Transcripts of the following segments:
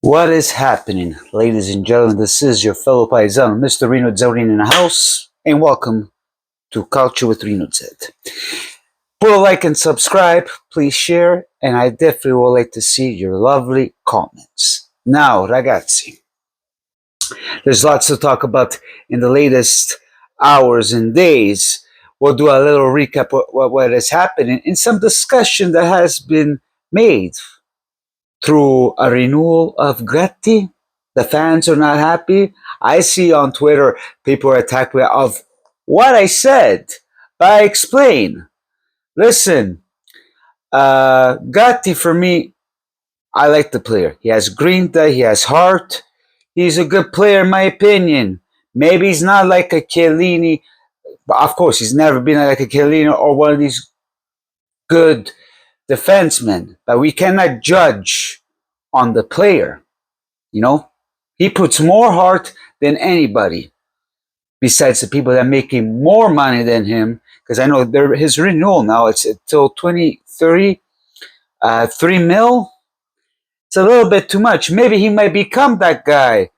What is happening, ladies and gentlemen? This is your fellow paesano, Mr. Rino Z in the house, and welcome to Calcio with Rino Z. Put a like and subscribe, please share, and I definitely would like to see your lovely comments. Now, ragazzi, there's lots to talk about in the latest hours and days. We'll do a little recap of what is happening and some discussion that has been made through a renewal of Gatti. The fans are not happy. I see on Twitter people are attacking me of what I said. But I explain. Listen, Gatti for me, I like the player. He has grinta, he has heart. He's a good player in my opinion. Maybe he's not like a Chiellini, but of course he's never been like a Chiellini or one of these good defensemen. But we cannot judge on the player. You know, he puts more heart than anybody besides the people that are making more money than him. Because I know his renewal now, it's until 2030, 3 mil. It's a little bit too much. Maybe he might become that guy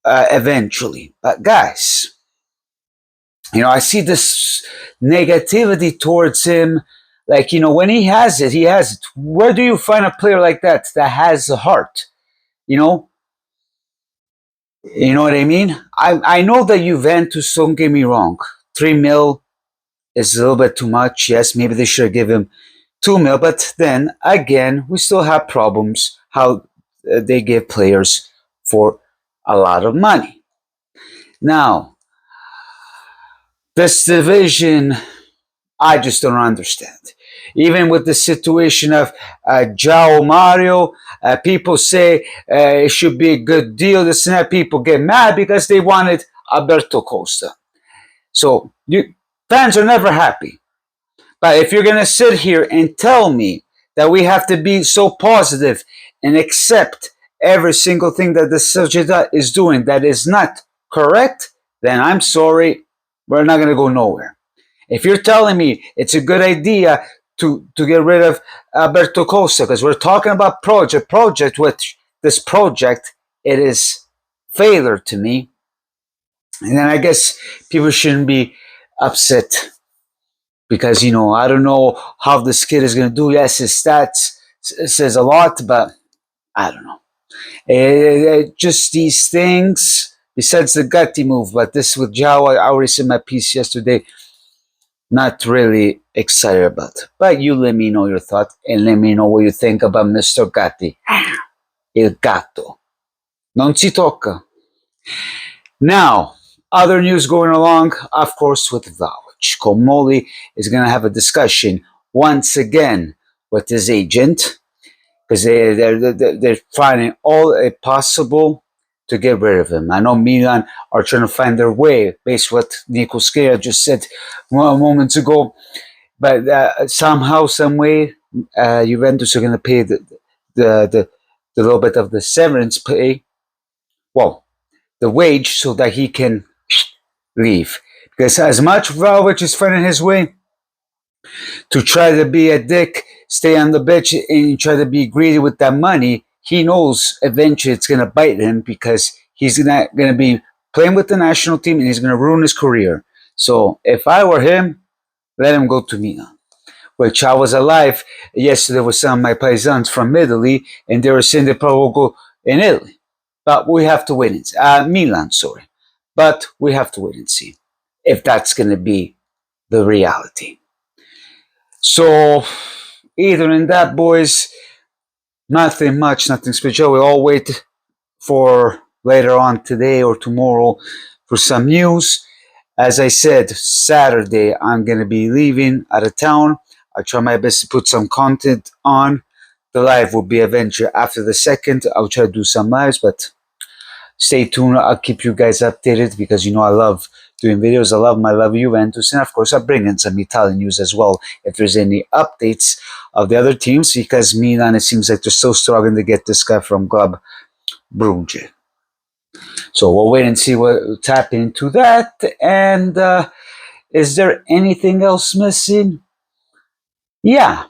eventually. But guys, you know, I see this negativity towards him. Like, you know, when he has it, he has it. Where do you find a player like that has a heart? You know what I mean? I know that Juventus, don't get me wrong, 3 mil is a little bit too much. Yes, maybe they should give him 2 mil, but then again, we still have problems how they give players for a lot of money. Now, this division, I just don't understand. Even with the situation of João Mario, people say it should be a good deal. This and that. People get mad because they wanted Alberto Costa. So fans are never happy. But if you're going to sit here and tell me that we have to be so positive and accept every single thing that the Sociedad is doing that is not correct, then I'm sorry, we're not going to go nowhere. If you're telling me it's a good idea to get rid of Alberto Costa, because we're talking about project, which this project, it is failure to me, and then I guess people shouldn't be upset because, you know, I don't know how this kid is going to do. Yes, his stats says a lot, but I don't know. Just these things, besides the Gatti move, but this with João, I already said my piece yesterday, not really excited about. But you let me know your thoughts and let me know what you think about Mr. Gatti. Il gatto. Non si tocca. Now, other news going along, of course, with Vlahović. Comolli is going to have a discussion once again with his agent because they're finding all possible to get rid of him. I know Milan are trying to find their way based on what Nico Schera just said moments ago, but somehow, some way, Juventus are going to pay the little bit of the severance pay, well, the wage, so that he can leave. Because as much Vlahović is finding his way to try to be a dick, stay on the bench, and try to be greedy with that money, he knows eventually it's going to bite him because he's not going to be playing with the national team and he's going to ruin his career. So if I were him, let him go to Milan. Which I was alive yesterday with some of my paisans from Italy, and they were saying they probably will go in Italy. But we have to wait and see. Milan, sorry. But we have to wait and see if that's going to be the reality. So, either in that, boys, nothing much, nothing special. We'll all wait for later on today or tomorrow for some news. As I said, Saturday, I'm going to be leaving out of town. I'll try my best to put some content on. The live will be eventually after the 2nd. I'll try to do some lives, but stay tuned. I'll keep you guys updated because, you know, I love doing videos. I love Juventus. And, of course, I'll bring in some Italian news as well if there's any updates of the other teams, because Milan, it seems like they're still struggling to get this guy from Club Brugge. So we'll wait and see what's happening to that. And is there anything else missing? Yeah.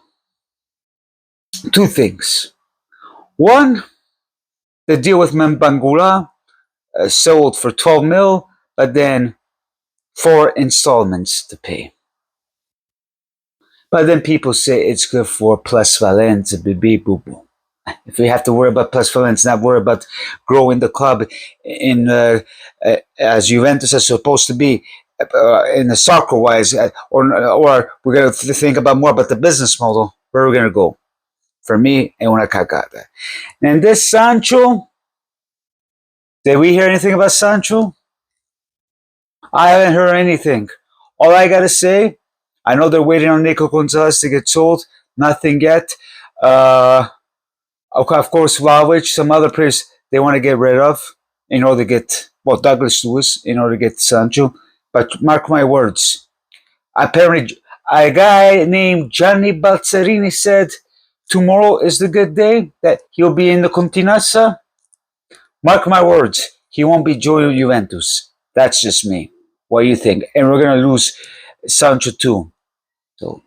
2 things. One, the deal with Mbangula, sold for 12 mil, but then 4 installments to pay. But then people say it's good for plusvalenza, bibi boo boo. If we have to worry about plusvalenza, not worry about growing the club in as Juventus is supposed to be in the soccer wise, or we're going to think about more about the business model. Where we're going to go? For me, è una cagata. And this Sancho, did we hear anything about Sancho? I haven't heard anything. All I gotta say, I know they're waiting on Nico Gonzalez to get sold. Nothing yet. Of course, Vlahović, some other players they want to get rid of in order to get, well, Douglas Lewis in order to get Sancho. But mark my words. Apparently, a guy named Gianni Balzerini said tomorrow is the good day that he'll be in the Continassa. Mark my words, he won't be joining Juventus. That's just me. What do you think? And we're going to lose Sancho too. So,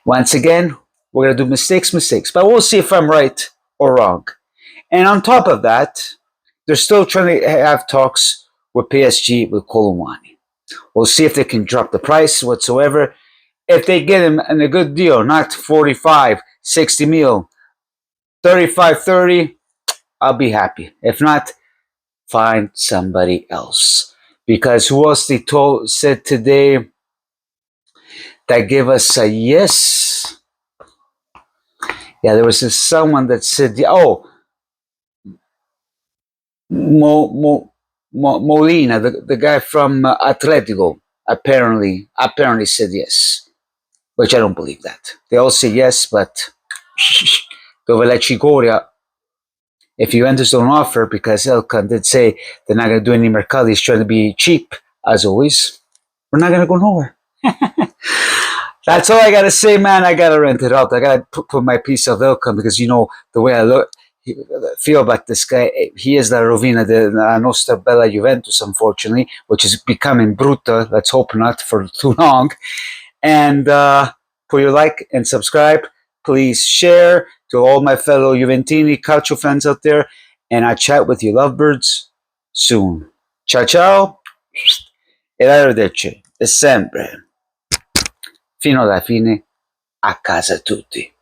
once again, we're going to do mistakes. But we'll see if I'm right or wrong. And on top of that, they're still trying to have talks with PSG, with Colomwani. We'll see if they can drop the price whatsoever. If they get him in a good deal, not 45, 60 mil, 35, 30, I'll be happy. If not, find somebody else. Because who else they said today that gave us a yes? Yeah, there was someone that said, oh, Molina, the guy from Atletico, apparently said yes, which I don't believe that. They all say yes, but dove la cicoria, if Juventus don't offer, because Elkan did say they're not going to do any mercati, he's trying to be cheap, as always, we're not going to go nowhere. That's all I got to say, man. I got to rent it out. I got to put my piece of Elkan, because, you know, the way I feel about this guy, he is la rovina della nostra bella Juventus, unfortunately, which is becoming brutta. Let's hope not for too long. And put your like and subscribe. Please share to all my fellow Juventini Calcio fans out there. And I'll chat with you lovebirds soon. Ciao ciao. E arrivederci. E sempre. Fino alla fine. A casa tutti.